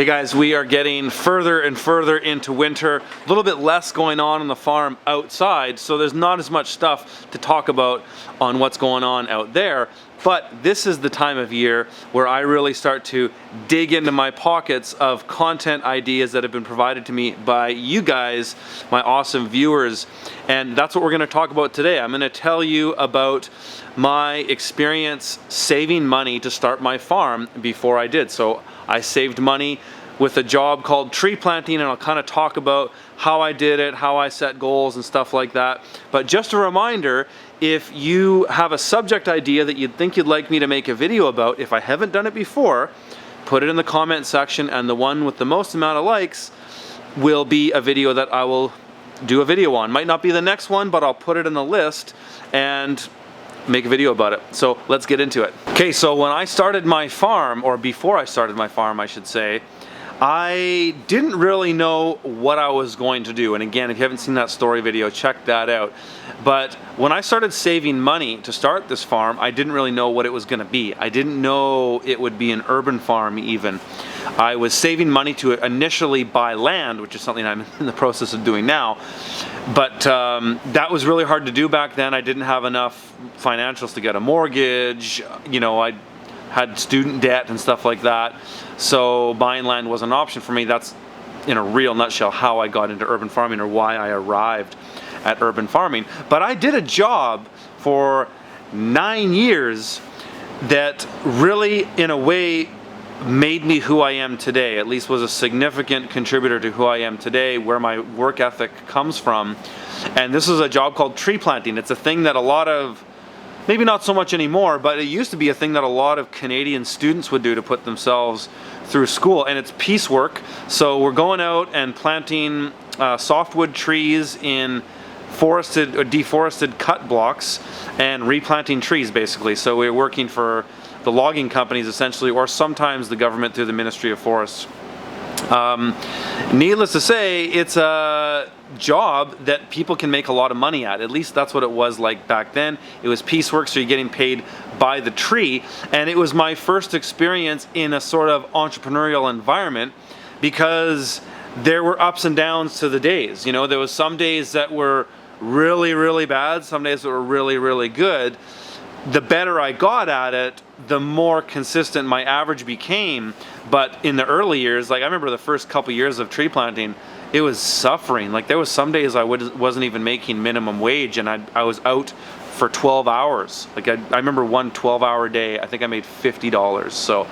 Hey guys, we are getting further and further into winter, a little bit less going on the farm outside, so there's not as much stuff to talk about on what's going on out there. But this is the time of year where I really start to dig into my pockets of content ideas that have been provided to me by you guys, my awesome viewers. And that's what we're going to talk about today. I'm going to tell you about my experience saving money to start my farm before I did. So I saved money with a job called tree planting, and I'll kind of talk about how I did it, how I set goals and stuff like that. But just a reminder, if you have a subject idea that you'd think you'd like me to make a video about, if I haven't done it before, put it in the comment section, and the one with the most amount of likes will be a video that I will do a video on. Might not be the next one, but I'll put it in the list and make a video about it. So let's get into it. Okay, so when I started my farm, or before I started my farm I should say, I didn't really know what I was going to do. And again, if you haven't seen that story video, check that out. But when I started saving money to start this farm, I didn't really know what it was going to be. I didn't know it would be an urban farm even. I was saving money to initially buy land, which is something I'm in the process of doing now. But that was really hard to do back then. I didn't have enough financials to get a mortgage. You know, I had student debt and stuff like that. So buying land was an option for me. That's, in a real nutshell, how I got into urban farming, or why I arrived at urban farming. But I did a job for 9 years that really, in a way, made me who I am today. At least was a significant contributor to who I am today, where my work ethic comes from. And this is a job called tree planting. It's a thing that a lot of, maybe not so much anymore, but it used to be a thing that a lot of Canadian students would do to put themselves through school. And it's piecework. So we're going out and planting softwood trees in forested or deforested cut blocks and replanting trees, basically. So we're working for the logging companies essentially, or sometimes the government through the Ministry of Forests. Needless to say, it's a job that people can make a lot of money at least that's what it was like back then. It was piecework, so you're getting paid by the tree, and it was my first experience in a sort of entrepreneurial environment, because there were ups and downs to the days. You know, there was some days that were really, really bad, some days that were really, really good. The better I got at it, the more consistent my average became. But in the early years, like I remember the first couple years of tree planting, it was suffering. Like there was some days I wasn't even making minimum wage, and I was out for 12 hours. Like I remember one 12-hour day, I think I made $50. So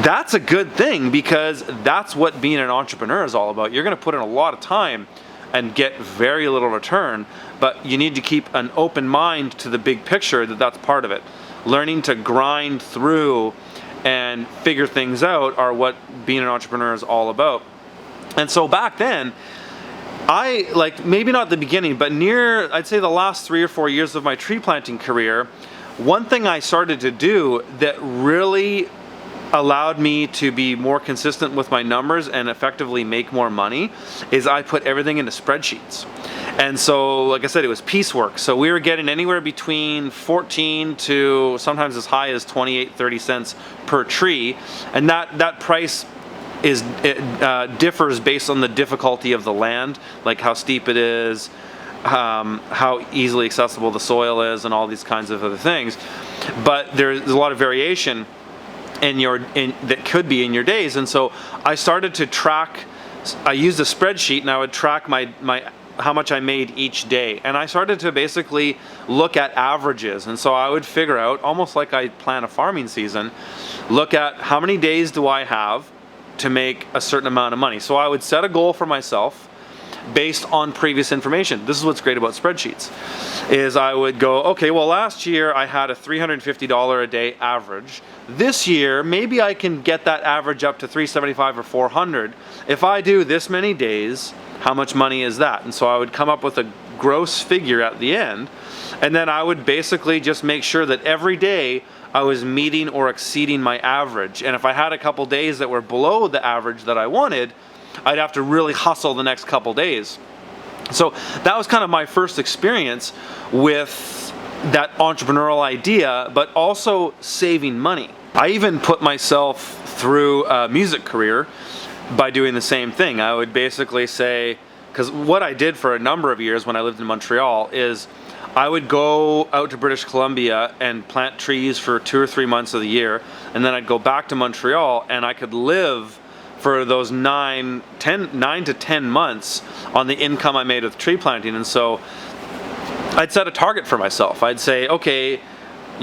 that's a good thing, because that's what being an entrepreneur is all about. You're going to put in a lot of time and get very little return, but you need to keep an open mind to the big picture, that's part of it. Learning to grind through and figure things out are what being an entrepreneur is all about. And so back then, I, like, maybe not the beginning, but near, I'd say the last 3 or 4 years of my tree planting career, one thing I started to do that really allowed me to be more consistent with my numbers and effectively make more money is I put everything into spreadsheets. And so, like I said, it was piecework. So we were getting anywhere between 14 to sometimes as high as 28, 30 cents per tree. And that price differs based on the difficulty of the land, like how steep it is, how easily accessible the soil is, and all these kinds of other things. But there's a lot of variation that could be in your days. And so I started to track. I used a spreadsheet, and I would track my how much I made each day, and I started to basically look at averages. And so I would figure out, almost like I plan a farming season, look at how many days do I have to make a certain amount of money. So I would set a goal for myself based on previous information. This is what's great about spreadsheets, is I would go, okay, well last year I had a $350 a day average. This year, maybe I can get that average up to $375 or $400. If I do this many days, how much money is that? And so I would come up with a gross figure at the end, and then I would basically just make sure that every day I was meeting or exceeding my average. And if I had a couple days that were below the average that I wanted, I'd have to really hustle the next couple days. So that was kind of my first experience with that entrepreneurial idea, but also saving money. I even put myself through a music career by doing the same thing. I would basically say, because what I did for a number of years when I lived in Montreal is I would go out to British Columbia and plant trees for 2 or 3 months of the year, and then I'd go back to Montreal and I could live for those 9 to 10 months on the income I made with tree planting. And so I'd set a target for myself. I'd say, okay,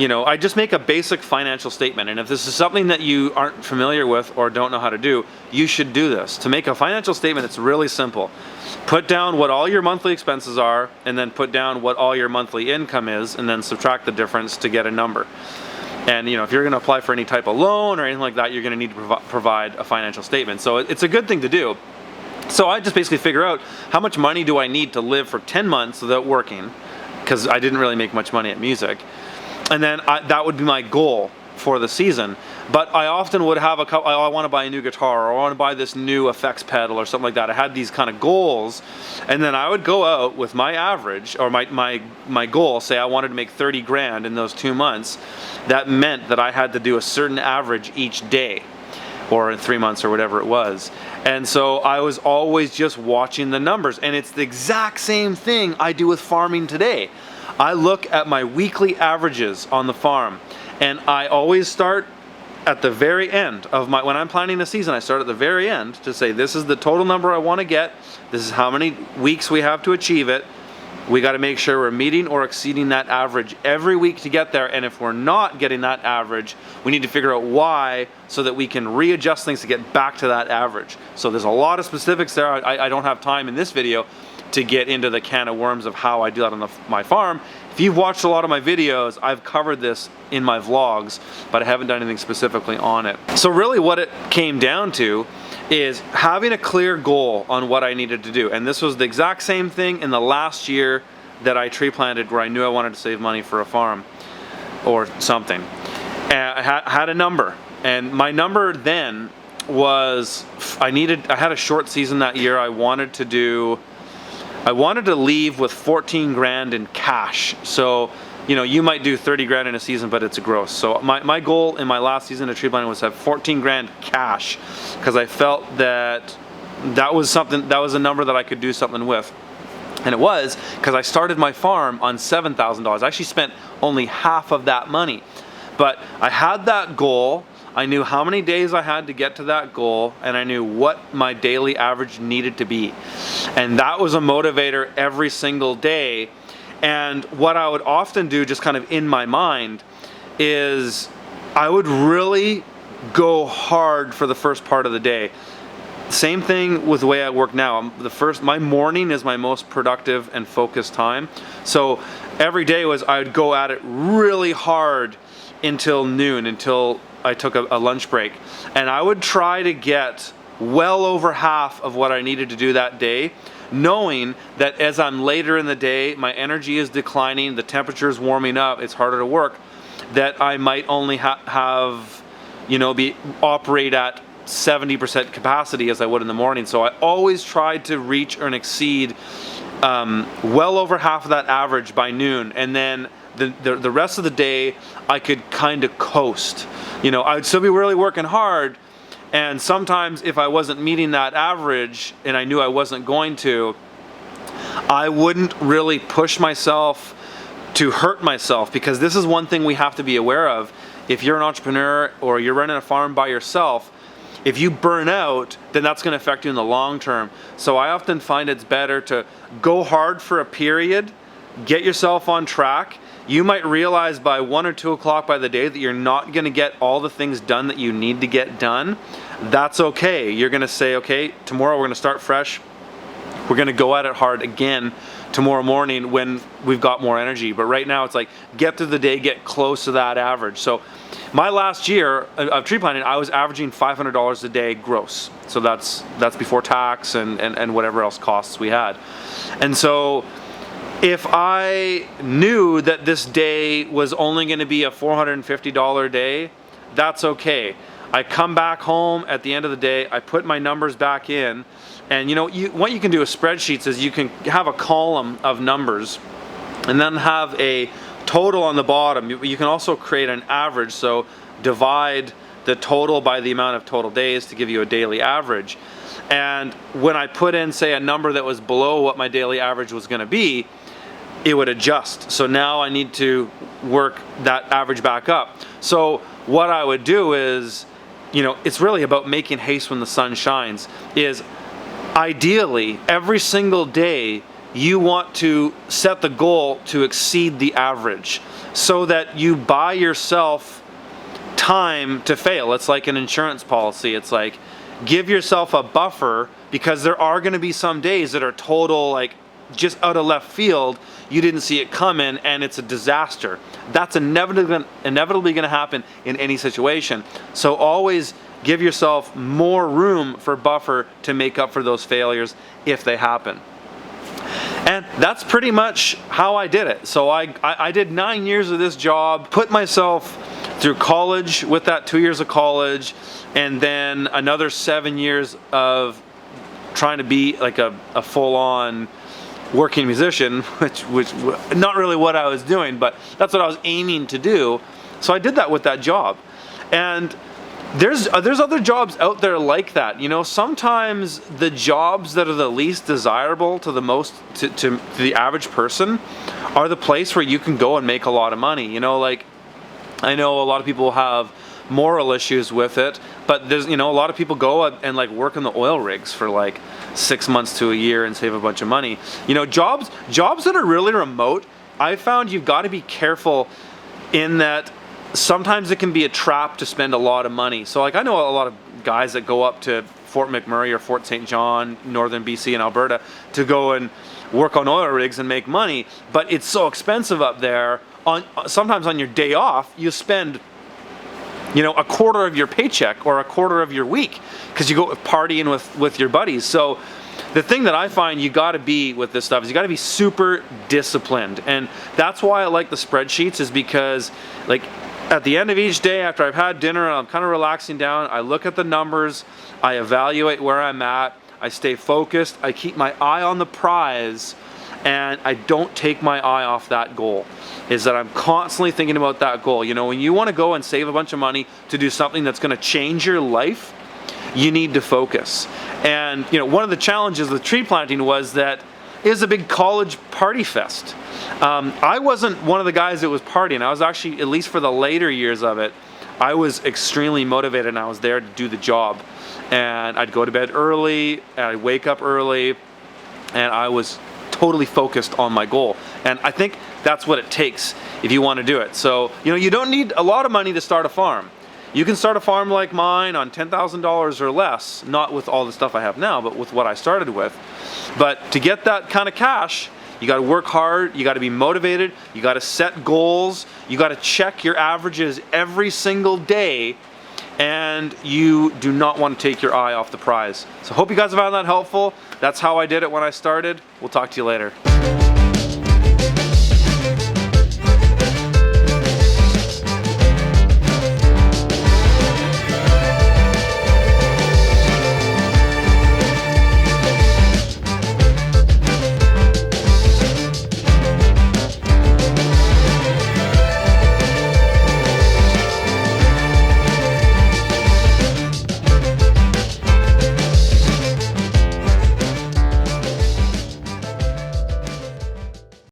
I just make a basic financial statement, and if this is something that you aren't familiar with or don't know how to do, you should do this. To make a financial statement, it's really simple. Put down what all your monthly expenses are, and then put down what all your monthly income is, and then subtract the difference to get a number. And if you're going to apply for any type of loan or anything like that, you're going to need to provide a financial statement. So it's a good thing to do. So I just basically figure out how much money do I need to live for 10 months without working, because I didn't really make much money at music. And then that would be my goal for the season. But I often would have I want to buy a new guitar, or I want to buy this new effects pedal or something like that. I had these kind of goals, and then I would go out with my average, or my goal, say I wanted to make 30 grand in those 2 months. That meant that I had to do a certain average each day, or in 3 months, or whatever it was. And so I was always just watching the numbers, and it's the exact same thing I do with farming today. I look at my weekly averages on the farm, and I always start at the very end of when I'm planning a season, I start at the very end to say, this is the total number I want to get, this is how many weeks we have to achieve it. We got to make sure we're meeting or exceeding that average every week to get there, and if we're not getting that average, we need to figure out why, so that we can readjust things to get back to that average. So there's a lot of specifics there. I don't have time in this video to get into the can of worms of how I do that on my farm. If you've watched a lot of my videos, I've covered this in my vlogs, but I haven't done anything specifically on it. So really what it came down to is having a clear goal on what I needed to do. And this was the exact same thing in the last year that I tree planted, where I knew I wanted to save money for a farm or something. And I had a number, and my number then was I had a short season that year. I wanted to leave with 14 grand in cash. So, you might do 30 grand in a season, but it's a gross. So my goal in my last season of tree planting was to have 14 grand cash, because I felt that was a number that I could do something with. And it was because I started my farm on $7,000. I actually spent only half of that money. But I had that goal. I knew how many days I had to get to that goal, and I knew what my daily average needed to be. And that was a motivator every single day. And what I would often do, just kind of in my mind, is I would really go hard for the first part of the day. Same thing with the way I work now. My morning is my most productive and focused time. So every day I would go at it really hard until noon, until I took a lunch break. And I would try to get well over half of what I needed to do that day, knowing that as I'm later in the day, my energy is declining, the temperature is warming up, it's harder to work, that I might only operate at 70% capacity as I would in the morning. So I always tried to reach or exceed well over half of that average by noon, and then the rest of the day I could kind of coast. I would still be really working hard, and sometimes if I wasn't meeting that average and I knew I wasn't going to, I wouldn't really push myself to hurt myself, because this is one thing we have to be aware of. If you're an entrepreneur or you're running a farm by yourself, if you burn out, then that's going to affect you in the long term. So I often find it's better to go hard for a period, get yourself on track. You might realize by 1 or 2 o'clock by the day that you're not going to get all the things done that you need to get done. That's okay. You're going to say, okay, tomorrow we're going to start fresh. We're going to go at it hard again tomorrow morning when we've got more energy. But right now it's like, get through the day, get close to that average. So my last year of tree planting, I was averaging $500 a day gross. So that's before tax and whatever else costs we had. And so if I knew that this day was only going to be a $450 day, that's okay. I come back home at the end of the day, I put my numbers back in, and what you can do with spreadsheets is you can have a column of numbers and then have a total on the bottom. You can also create an average. So divide the total by the amount of total days to give you a daily average. And when I put in, say, a number that was below what my daily average was going to be, it would adjust. So now I need to work that average back up. So what I would do is, it's really about making haste when the sun shines. Is ideally every single day you want to set the goal to exceed the average, so that you buy yourself time to fail. It's like an insurance policy. It's like, give yourself a buffer, because there are going to be some days that are total, like, just out of left field. You didn't see it coming and it's a disaster. That's inevitably going to happen in any situation. So always give yourself more room for buffer to make up for those failures if they happen. And that's pretty much how I did it. So I did 9 years of this job, put myself through college with that 2 years of college, and then another 7 years of trying to be like a full-on working musician, which not really what I was doing, but that's what I was aiming to do. So I did that with that job. And there's other jobs out there like that. Sometimes the jobs that are the least desirable to the average person are the place where you can go and make a lot of money. Like, I know a lot of people have moral issues with it, but there's, a lot of people go and like work in the oil rigs for like 6 months to a year and save a bunch of money. Jobs that are really remote, I found you've got to be careful in that sometimes it can be a trap to spend a lot of money. So like, I know a lot of guys that go up to Fort McMurray or Fort St. John, northern BC and Alberta, to go and work on oil rigs and make money, but it's so expensive up there. Sometimes on your day off, you spend a quarter of your paycheck or a quarter of your week because you go partying with your buddies. So the thing that I find you got to be with this stuff is you got to be super disciplined. And that's why I like the spreadsheets, is because like at the end of each day after I've had dinner and I'm kind of relaxing down, I look at the numbers, I evaluate where I'm at, I stay focused, I keep my eye on the prize, and I don't take my eye off that goal. Is that I'm constantly thinking about that goal. When you want to go and save a bunch of money to do something that's going to change your life, you need to focus. And one of the challenges with tree planting was that it was a big college party fest. I wasn't one of the guys that was partying. I was actually, at least for the later years of it, I was extremely motivated and I was there to do the job. And I'd go to bed early, and I'd wake up early, and I was totally focused on my goal. And I think that's what it takes if you want to do it. So, you don't need a lot of money to start a farm. You can start a farm like mine on $10,000 or less, not with all the stuff I have now, but with what I started with. But to get that kind of cash, you got to work hard, you got to be motivated, you got to set goals, you got to check your averages every single day, and you do not want to take your eye off the prize. So hope you guys have found that helpful. That's how I did it when I started. We'll talk to you later.